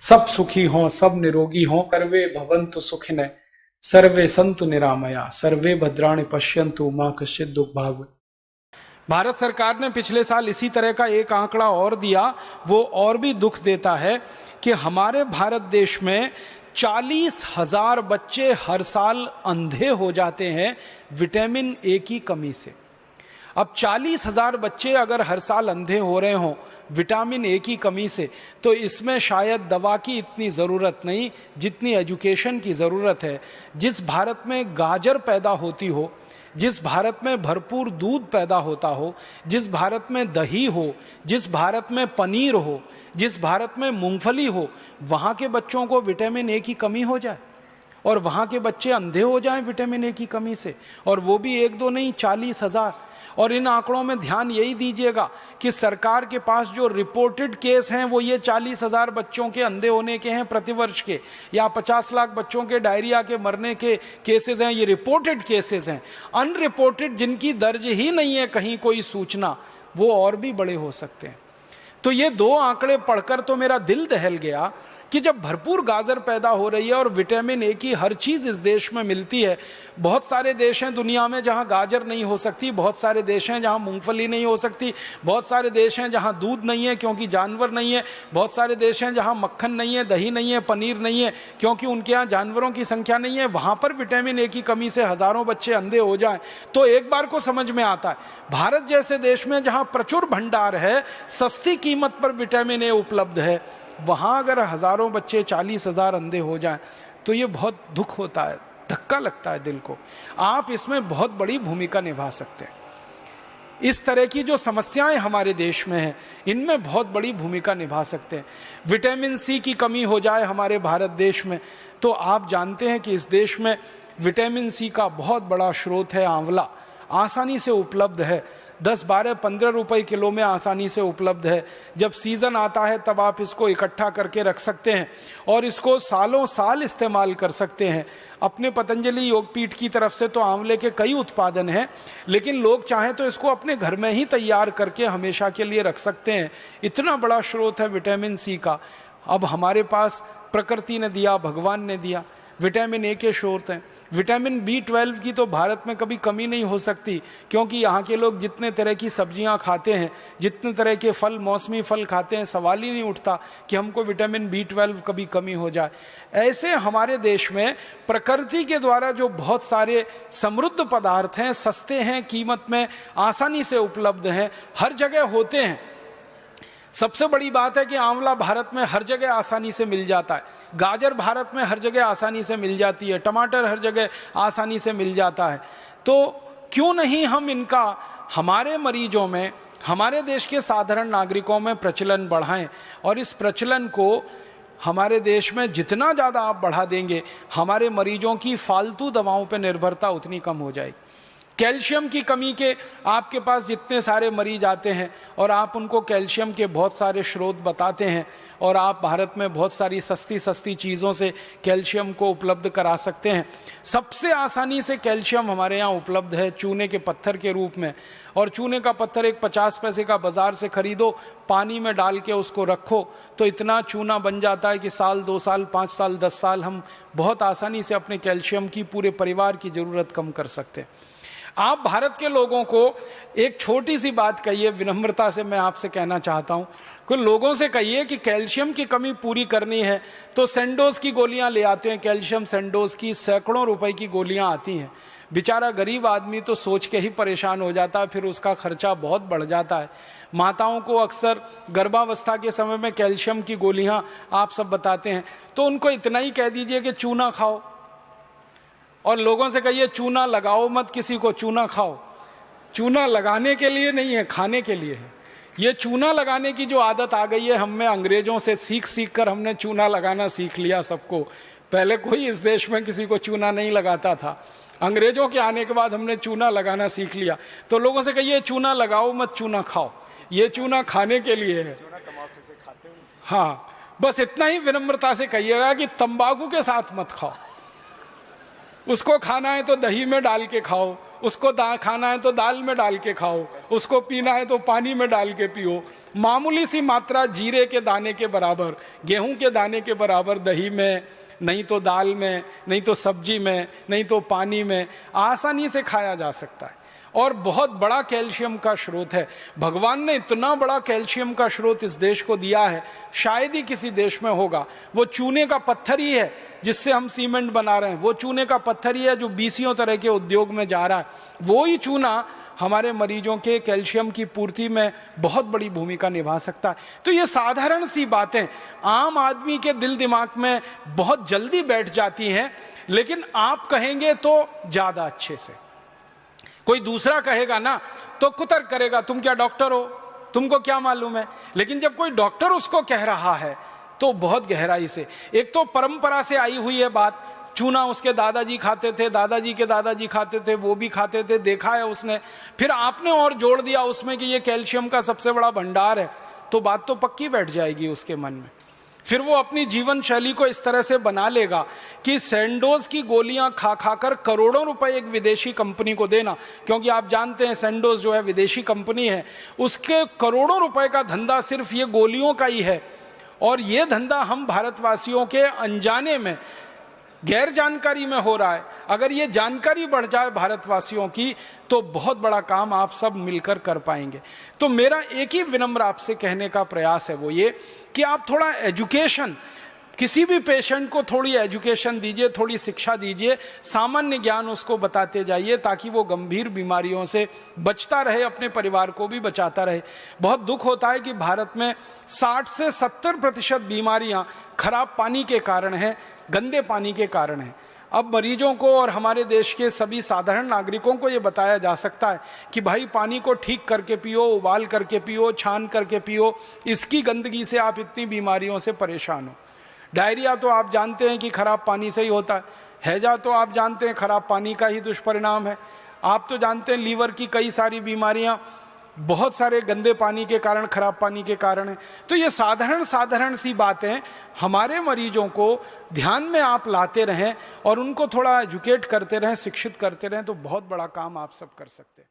सब सुखी हों, सब निरोगी हों, सर्वे भवन्तु सुखिनः, सर्वे सन्तु निरामया, सर्वे भद्राणि पश्यन्तु मां कश्चित् दुःखभाग्। भारत सरकार ने पिछले साल इसी तरह का एक आंकड़ा और दिया, वो और भी दुख देता है कि हमारे भारत देश में 40,000 बच्चे हर साल अंधे हो जाते हैं विटामिन ए की कमी से। अब 40,000 बच्चे अगर हर साल अंधे हो रहे हों विटामिन ए की कमी से, तो इसमें शायद दवा की इतनी ज़रूरत नहीं जितनी एजुकेशन की ज़रूरत है। जिस भारत में गाजर पैदा होती हो, जिस भारत में भरपूर दूध पैदा होता हो, जिस भारत में दही हो, जिस भारत में पनीर हो, जिस भारत में मूंगफली हो, वहाँ के बच्चों को विटामिन ए की कमी हो जाए और वहाँ के बच्चे अंधे हो जाएं विटामिन ए की कमी से, और वो भी एक दो नहीं 40,000। और इन आंकड़ों में ध्यान यही दीजिएगा कि सरकार के पास जो रिपोर्टेड केस हैं वो ये 40,000 बच्चों के अंधे होने के हैं प्रतिवर्ष के, या 50 लाख बच्चों के डायरिया के मरने के केसेस हैं, ये रिपोर्टेड केसेस हैं। अनरिपोर्टेड जिनकी दर्ज ही नहीं है कहीं कोई सूचना, वो और भी बड़े हो सकते हैं। तो ये दो आंकड़े पढ़कर तो मेरा दिल दहल गया कि जब भरपूर गाजर पैदा हो रही है और विटामिन ए की हर चीज़ इस देश में मिलती है। बहुत सारे देश हैं दुनिया में जहां गाजर नहीं हो सकती, बहुत सारे देश हैं जहां मूंगफली नहीं हो सकती, बहुत सारे देश हैं जहां दूध नहीं है क्योंकि जानवर नहीं है, बहुत सारे देश हैं जहां मक्खन नहीं है, दही नहीं है, पनीर नहीं है क्योंकि उनके यहाँ जानवरों की संख्या नहीं है। वहाँ पर विटामिन ए की कमी से हज़ारों बच्चे अंधे हो जाएं तो एक बार को समझ में आता है भारत जैसे देश में जहाँ प्रचुर भंडार है, सस्ती कीमत पर विटामिन ए उपलब्ध है, वहाँ अगर हज़ारों बच्चे 40,000 अंधे हो जाएं तो ये बहुत दुख होता है, धक्का लगता है दिल को। आप इसमें बहुत बड़ी भूमिका निभा सकते हैं। इस तरह की जो समस्याएं हमारे देश में हैं इनमें बहुत बड़ी भूमिका निभा सकते हैं। विटामिन सी की कमी हो जाए हमारे भारत देश में, तो आप जानते हैं कि इस देश में विटामिन सी का बहुत बड़ा स्रोत है आंवला, आसानी से उपलब्ध है, 10, 12, 15 रुपए किलो में आसानी से उपलब्ध है। जब सीज़न आता है तब आप इसको इकट्ठा करके रख सकते हैं और इसको सालों साल इस्तेमाल कर सकते हैं। अपने पतंजलि योगपीठ की तरफ से तो आंवले के कई उत्पादन हैं, लेकिन लोग चाहें तो इसको अपने घर में ही तैयार करके हमेशा के लिए रख सकते हैं। इतना बड़ा स्रोत है विटामिन सी का। अब हमारे पास प्रकृति ने दिया, भगवान ने दिया, विटामिन ए के स्रोत हैं। विटामिन B12 की तो भारत में कभी कमी नहीं हो सकती क्योंकि यहाँ के लोग जितने तरह की सब्जियाँ खाते हैं, जितने तरह के फल, मौसमी फल खाते हैं, सवाल ही नहीं उठता कि हमको विटामिन B12 कभी कमी हो जाए। ऐसे हमारे देश में प्रकृति के द्वारा जो बहुत सारे समृद्ध पदार्थ हैं, सस्ते हैं, कीमत में आसानी से उपलब्ध हैं, हर जगह होते हैं। सबसे बड़ी बात है कि आंवला भारत में हर जगह आसानी से मिल जाता है, गाजर भारत में हर जगह आसानी से मिल जाती है, टमाटर हर जगह आसानी से मिल जाता है। तो क्यों नहीं हम इनका हमारे मरीजों में, हमारे देश के साधारण नागरिकों में प्रचलन बढ़ाएं, और इस प्रचलन को हमारे देश में जितना ज़्यादा आप बढ़ा देंगे हमारे मरीजों की फालतू दवाओं पर निर्भरता उतनी कम हो जाएगी। कैल्शियम की कमी के आपके पास जितने सारे मरीज आते हैं और आप उनको कैल्शियम के बहुत सारे स्रोत बताते हैं और आप भारत में बहुत सारी सस्ती सस्ती चीज़ों से कैल्शियम को उपलब्ध करा सकते हैं। सबसे आसानी से कैल्शियम हमारे यहाँ उपलब्ध है चूने के पत्थर के रूप में, और चूने का पत्थर एक 50 पैसे का बाज़ार से खरीदो, पानी में डाल के उसको रखो तो इतना चूना बन जाता है कि साल, 2 साल, 5 साल, 10 साल हम बहुत आसानी से अपने कैल्शियम की पूरे परिवार की ज़रूरत कम कर सकते हैं। आप भारत के लोगों को एक छोटी सी बात कहिए, विनम्रता से मैं आपसे कहना चाहता हूँ, कुछ लोगों से कहिए कि कैल्शियम की कमी पूरी करनी है तो सेंडोज की गोलियाँ ले आते हैं। कैल्शियम सेंडोज की सैकड़ों रुपए की गोलियाँ आती हैं। बेचारा गरीब आदमी तो सोच के ही परेशान हो जाता है, फिर उसका खर्चा बहुत बढ़ जाता है। माताओं को अक्सर गर्भावस्था के समय में कैल्शियम की गोलियाँ आप सब बताते हैं, तो उनको इतना ही कह दीजिए कि चूना खाओ, और लोगों से कहिए चूना लगाओ मत, किसी को चूना खाओ। चूना लगाने के लिए नहीं है, खाने के लिए है। ये चूना लगाने की जो आदत आ गई है हम में, अंग्रेजों से सीख सीख कर हमने चूना लगाना सीख लिया सबको। पहले कोई इस देश में किसी को चूना नहीं लगाता था, अंग्रेजों के आने के बाद हमने चूना लगाना सीख लिया। तो लोगों से कहिए चूना लगाओ मत, चूना खाओ। ये चूना खाने के लिए है। हाँ, बस इतना ही विनम्रता से कहिएगा कि तंबाकू के साथ मत खाओ। उसको खाना है तो दही में डाल के खाओ, उसको खाना है तो दाल में डाल के खाओ, उसको पीना है तो पानी में डाल के पियो। मामूली सी मात्रा जीरे के दाने के बराबर, गेहूं के दाने के बराबर दही में, नहीं तो दाल में, नहीं तो सब्जी में, नहीं तो पानी में आसानी से खाया जा सकता है और बहुत बड़ा कैल्शियम का स्रोत है। भगवान ने इतना बड़ा कैल्शियम का स्रोत इस देश को दिया है, शायद ही किसी देश में होगा। वो चूने का पत्थर ही है जिससे हम सीमेंट बना रहे हैं, वो चूने का पत्थर ही है जो 20 तरह के उद्योग में जा रहा है। वो ही चूना हमारे मरीजों के कैल्शियम की पूर्ति में बहुत बड़ी भूमिका निभा सकता है। तो ये साधारण सी बातें आम आदमी के दिल दिमाग में बहुत जल्दी बैठ जाती हैं, लेकिन आप कहेंगे तो ज्यादा अच्छे से। कोई दूसरा कहेगा ना तो कुतर्क करेगा, तुम क्या डॉक्टर हो, तुमको क्या मालूम है। लेकिन जब कोई डॉक्टर उसको कह रहा है तो बहुत गहराई से, एक तो परंपरा से आई हुई है बात, चूना उसके दादाजी खाते थे, दादाजी के दादाजी खाते थे, वो भी खाते थे, देखा है उसने, फिर आपने और जोड़ दिया उसमें कि ये कैल्शियम का सबसे बड़ा भंडार है, तो बात तो पक्की बैठ जाएगी उसके मन में। फिर वो अपनी जीवन शैली को इस तरह से बना लेगा कि सैंडोज की गोलियां खा खाकर करोड़ों रुपए एक विदेशी कंपनी को देना, क्योंकि आप जानते हैं सैंडोज जो है विदेशी कंपनी है, उसके करोड़ों रुपए का धंधा सिर्फ ये गोलियों का ही है। और ये धंधा हम भारतवासियों के अनजाने में, गैर जानकारी में हो रहा है। अगर ये जानकारी बढ़ जाए भारतवासियों की तो बहुत बड़ा काम आप सब मिलकर कर पाएंगे। तो मेरा एक ही विनम्र आपसे कहने का प्रयास है, वो ये कि आप थोड़ा एजुकेशन, किसी भी पेशेंट को थोड़ी एजुकेशन दीजिए, थोड़ी शिक्षा दीजिए, सामान्य ज्ञान उसको बताते जाइए ताकि वो गंभीर बीमारियों से बचता रहे, अपने परिवार को भी बचाता रहे। बहुत दुख होता है कि भारत में 60 से 70% बीमारियां खराब पानी के कारण है, गंदे पानी के कारण है। अब मरीजों को और हमारे देश के सभी साधारण नागरिकों को ये बताया जा सकता है कि भाई पानी को ठीक करके पियो, उबाल करके पियो, छान करके पियो, इसकी गंदगी से आप इतनी बीमारियों से परेशान हो। डायरिया तो आप जानते हैं कि खराब पानी से ही होता है, हैजा तो आप जानते हैं खराब पानी का ही दुष्परिणाम है, आप तो जानते हैं लीवर की कई सारी बीमारियां बहुत सारे गंदे पानी के कारण, खराब पानी के कारण है। तो ये साधारण सी बातें हमारे मरीजों को ध्यान में आप लाते रहें और उनको थोड़ा एजुकेट करते रहें, शिक्षित करते रहें, तो बहुत बड़ा काम आप सब कर सकते हैं।